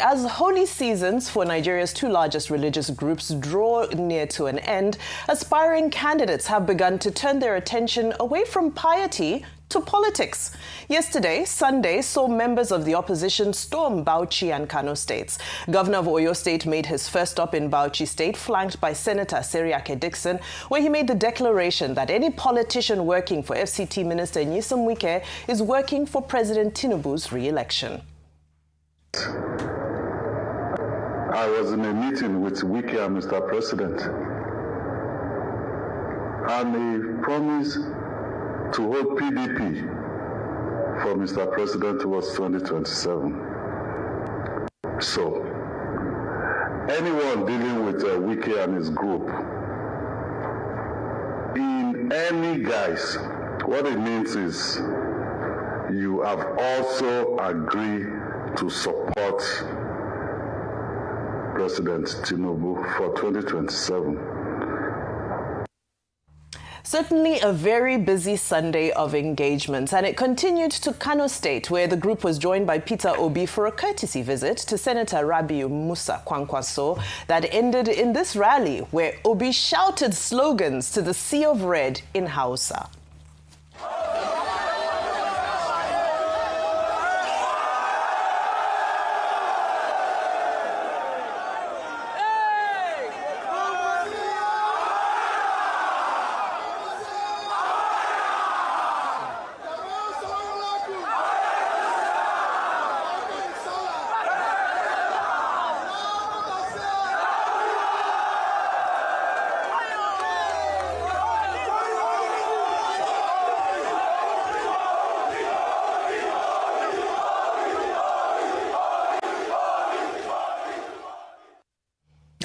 As holy seasons for Nigeria's two largest religious groups draw near to an end, aspiring candidates have begun to turn their attention away from piety to politics. Yesterday, Sunday, saw members of the opposition storm Bauchi and Kano states. Governor of Oyo State made his first stop in Bauchi State, flanked by Senator Seriake Dixon, where he made the declaration that any politician working for FCT Minister Nyesom Wike is working for President Tinubu's re-election. I was in a meeting with Wike and Mr. President, and he promised to hold PDP for Mr. President towards 2027. So, anyone dealing with Wike and his group, in any guise, what it means is you have also agreed to support President Tinubu for 2027. Certainly a very busy Sunday of engagements, and it continued to Kano State, where the group was joined by Peter Obi for a courtesy visit to Senator Rabiu Musa Kwankwaso that ended in this rally where Obi shouted slogans to the Sea of Red in Hausa.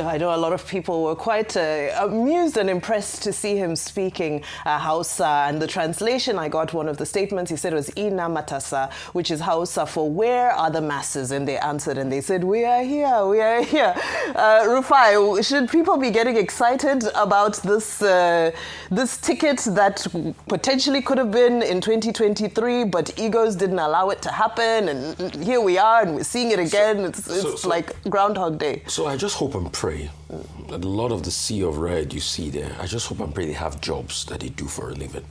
I know a lot of people were quite amused and impressed to see him speaking Hausa, and the translation I got, one of the statements he said was Ina Matasa, which is Hausa for where are the masses, and they answered and they said we are here, we are here. Rufai, should people be getting excited about this this ticket that potentially could have been in 2023, but egos didn't allow it to happen, and here we are and we're seeing it again? It's like Groundhog Day. So I just hope and pray that a lot of the Sea of Red you see there, I just hope and pray they have jobs that they do for a living,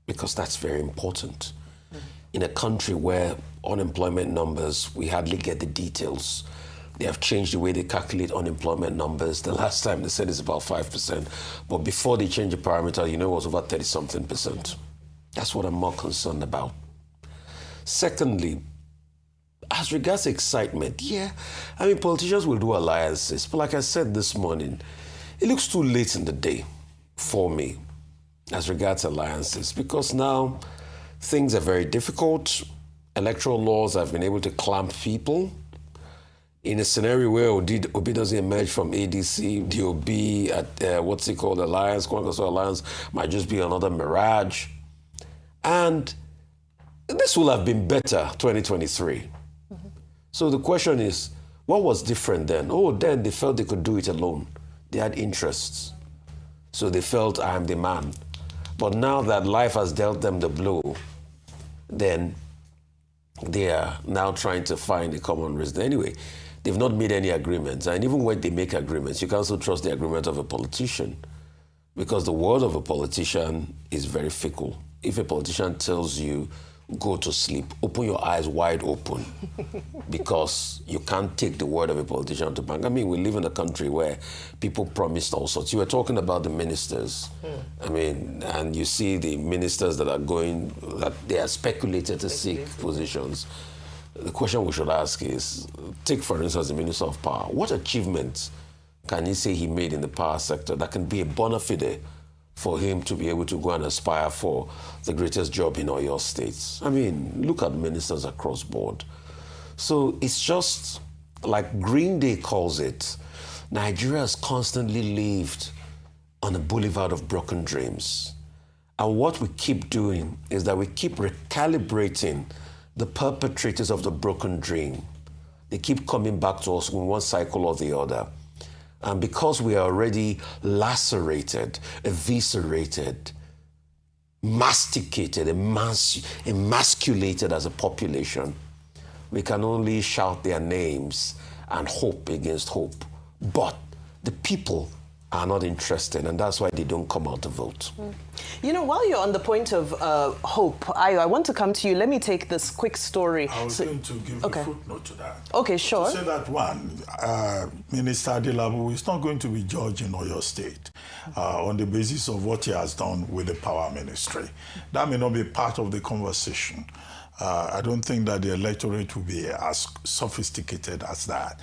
because that's very important. In a country where unemployment numbers, we hardly get the details. They have changed the way they calculate unemployment numbers. The last time they said it's about 5%, but before they changed the parameter, it was over 30-something%. That's what I'm more concerned about. Secondly, as regards excitement, politicians will do alliances, but like I said this morning, it looks too late in the day for me as regards alliances, because now things are very difficult. Electoral laws have been able to clamp people. In a scenario where Obi doesn't emerge from ADC, the Obi at Alliance, Kwankwaso Alliance might just be another mirage. And this will have been better 2023. So the question is, what was different then? Then they felt they could do it alone. They had interests. So they felt, I am the man. But now that life has dealt them the blow, then they are now trying to find a common reason. Anyway, they've not made any agreements. And even when they make agreements, you can also trust the agreement of a politician, because the word of a politician is very fickle. If a politician tells you, go to sleep, open your eyes wide open, because you can't take the word of a politician to bank. I mean, we live in a country where people promised all sorts. You were talking about the ministers. I mean, and you see the ministers that are going, that they are speculated to seek positions. The question we should ask is, take for instance the Minister of Power. What achievements can he say he made in the power sector that can be a bona fide for him to be able to go and aspire for the greatest job in Oyo State? I mean, look at ministers across board. So it's just like Green Day calls it, Nigeria has constantly lived on a boulevard of broken dreams. And what we keep doing is that we keep recalibrating the perpetrators of the broken dream. They keep coming back to us in one cycle or the other. And because we are already lacerated, eviscerated, masticated, emasculated as a population, we can only shout their names and hope against hope. But the people are not interested, and that's why they don't come out to vote. You know, while you're on the point of hope, I want to come to you. Let me take this quick story. I was going to give a footnote to that. Okay, sure. To say that one, Minister Adelabu is not going to be judged in Oyo State on the basis of what he has done with the power ministry. That may not be part of the conversation. I don't think that the electorate will be as sophisticated as that.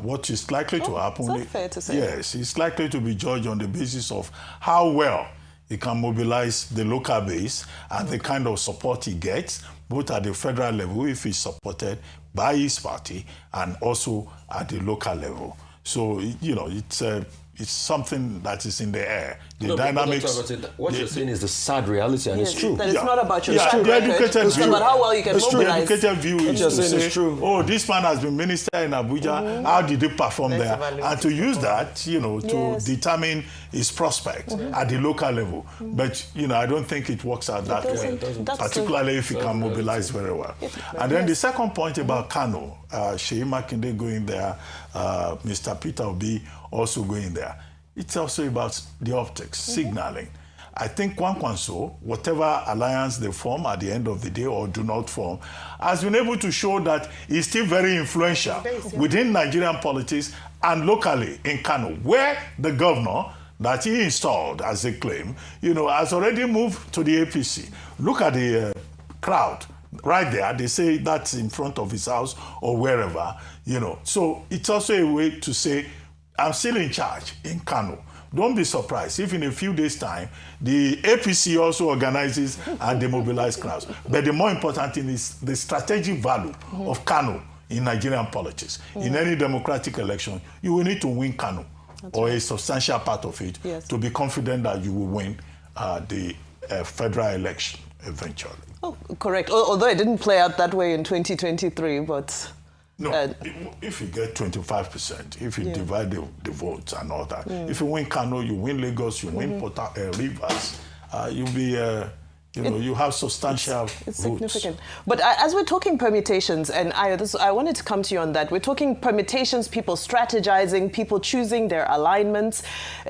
What is likely to happen... Is that fair to say? Yes, it's likely to be judged on the basis of how well he can mobilize the local base and the kind of support he gets, both at the federal level, if he's supported by his party, and also at the local level. So, you know, it's something that is in the air. The dynamics... What you're saying is the sad reality, and it's true. That it's not about your track record. It's about how well you can mobilize. The educated view is to say, oh, this man has been minister in Abuja, how did he perform there? And to use that, you know, to determine his prospect at the local level. But, you know, I don't think it works out that way, particularly if he can mobilize very well. And then the second point about Kano, Seyi Makinde going there, Mr. Peter Obi also going there. It's also about the optics, signaling. I think Kwankwaso, whatever alliance they form at the end of the day or do not form, has been able to show that he's still very influential within Nigerian politics and locally in Kano, where the governor that he installed, as they claim, you know, has already moved to the APC. Look at the crowd right there. They say that's in front of his house or wherever, you know. So it's also a way to say, I'm still in charge in Kano. Don't be surprised if in a few days' time, the APC also organizes and they mobilize crowds. But the more important thing is the strategic value of Kano in Nigerian politics. In any democratic election, you will need to win Kano or a substantial part of it to be confident that you will win the federal election eventually. Oh, correct. Although it didn't play out that way in 2023, but... No, if you get 25%, if you divide the votes and all that, if you win Kano, you win Lagos, you win Rivers, you'll be... you know, you have substantial it's significant. But as we're talking permutations, and I wanted to come to you on that. We're talking permutations, people strategizing, people choosing their alignments.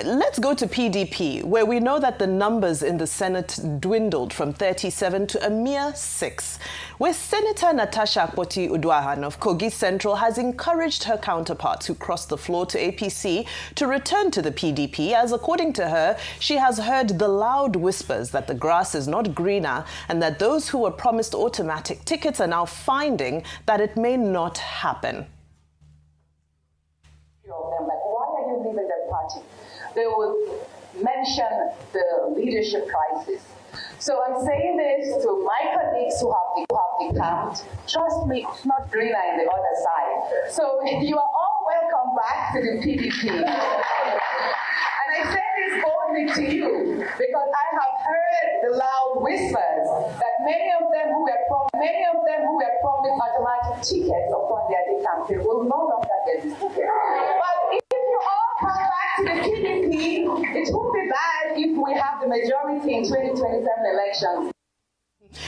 Let's go to PDP, where we know that the numbers in the Senate dwindled from 37 to a mere 6, where Senator Natasha Akpoti-Uduaghan of Kogi Central has encouraged her counterparts who crossed the floor to APC to return to the PDP, as according to her, she has heard the loud whispers that the grass is not greener and that those who were promised automatic tickets are now finding that it may not happen. Like, why are you leaving the party? They will mention the leadership crisis. So I'm saying this to my colleagues who have the count. Trust me, it's not greener on the other side. So you are all welcome back to the PDP. And I say this boldly to you because I have heard the loud whispers that many of them who were promised automatic tickets upon their day campaign will no longer get this ticket. But if you all come back to the PDP, it won't be bad if we have the majority in 2027 elections.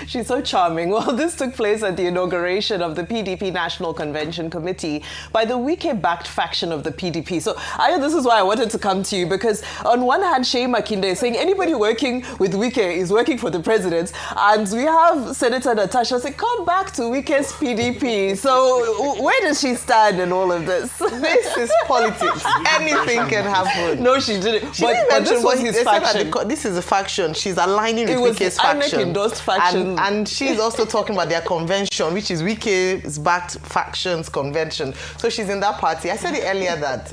She's so charming. Well, this took place at the inauguration of the PDP National Convention Committee by the Wike-backed faction of the PDP. So, this is why I wanted to come to you, because on one hand, Seyi Makinde is saying anybody working with Wike is working for the president, and we have Senator Natasha saying, come back to Wike's PDP. So, where does she stand in all of this? This is politics. Anything can happen. No, she didn't. She didn't mention this was his faction. This is a faction. She's aligning with Wike's faction. INEC-endorsed faction. And she's also talking about their convention, which is Wike's backed factions convention. So she's in that party. I said it earlier that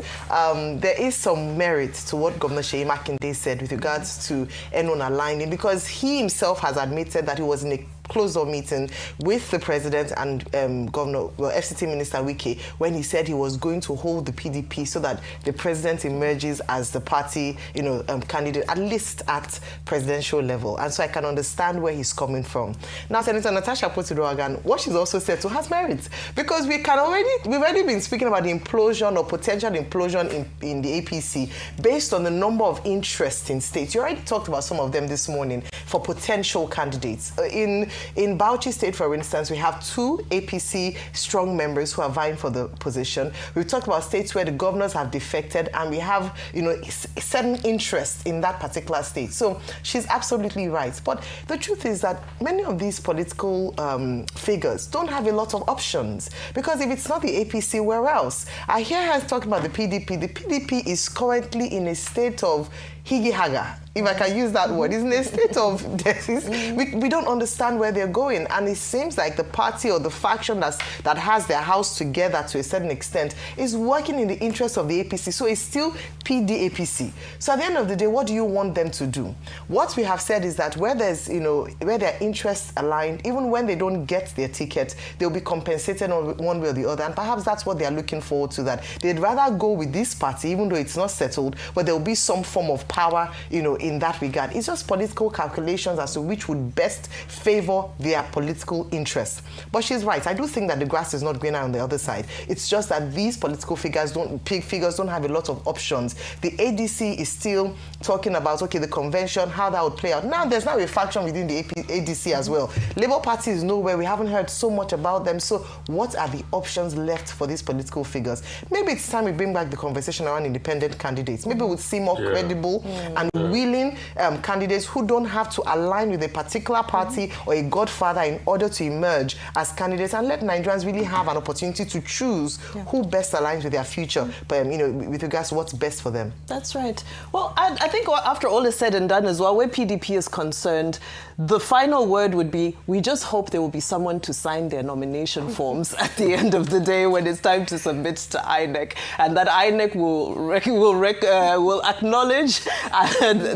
there is some merit to what Governor Seyi Makinde said with regards to Enon aligning, because he himself has admitted that he was in a closed-door meeting with the president and FCT Minister Wike when he said he was going to hold the PDP so that the president emerges as the party, candidate, at least at presidential level. And so I can understand where he's coming from. Now, Senator Natasha Akpoti-Uduaghan, what she's also said to has merit, because we've already been speaking about the implosion or potential implosion in the APC based on the number of interests in states. You already talked about some of them this morning for potential candidates. In In Bauchi State, for instance, we have 2 APC strong members who are vying for the position. We've talked about states where the governors have defected, and we have, certain interest in that particular state. So she's absolutely right. But the truth is that many of these political figures don't have a lot of options, because if it's not the APC, where else? I hear her talking about the PDP. The PDP is currently in a state of higi-haga, if I can use that word. It's in a state of we don't understand where they're going, and it seems like the party or the faction that has their house together to a certain extent is working in the interest of the APC. So it's still PDAPC. So at the end of the day, what do you want them to do? What we have said is that where there's, where their interests aligned, even when they don't get their ticket, they'll be compensated one way or the other, and perhaps that's what they're looking forward to, that they'd rather go with this party, even though it's not settled, but there'll be some form of power, in that regard. It's just political calculations as to which would best favor their political interests. But she's right. I do think that the grass is not greener on the other side. It's just that these political figures don't have a lot of options. The ADC is still talking about, okay, the convention, how that would play out. Now, there's now a faction within the ADC as well. Labour Party is nowhere. We haven't heard so much about them. So what are the options left for these political figures? Maybe it's time we bring back the conversation around independent candidates. Maybe we'll see more credible and willing candidates who don't have to align with a particular party or a godfather in order to emerge as candidates, and let Nigerians really have an opportunity to choose who best aligns with their future, but with regards to what's best for them. That's right. Well, I think after all is said and done as well, where PDP is concerned, the final word would be, we just hope there will be someone to sign their nomination forms at the end of the day when it's time to submit to INEC, and that INEC will acknowledge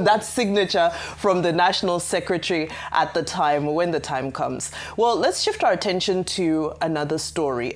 that signature from the National Secretary at the time, when the time comes. Well, let's shift our attention to another story.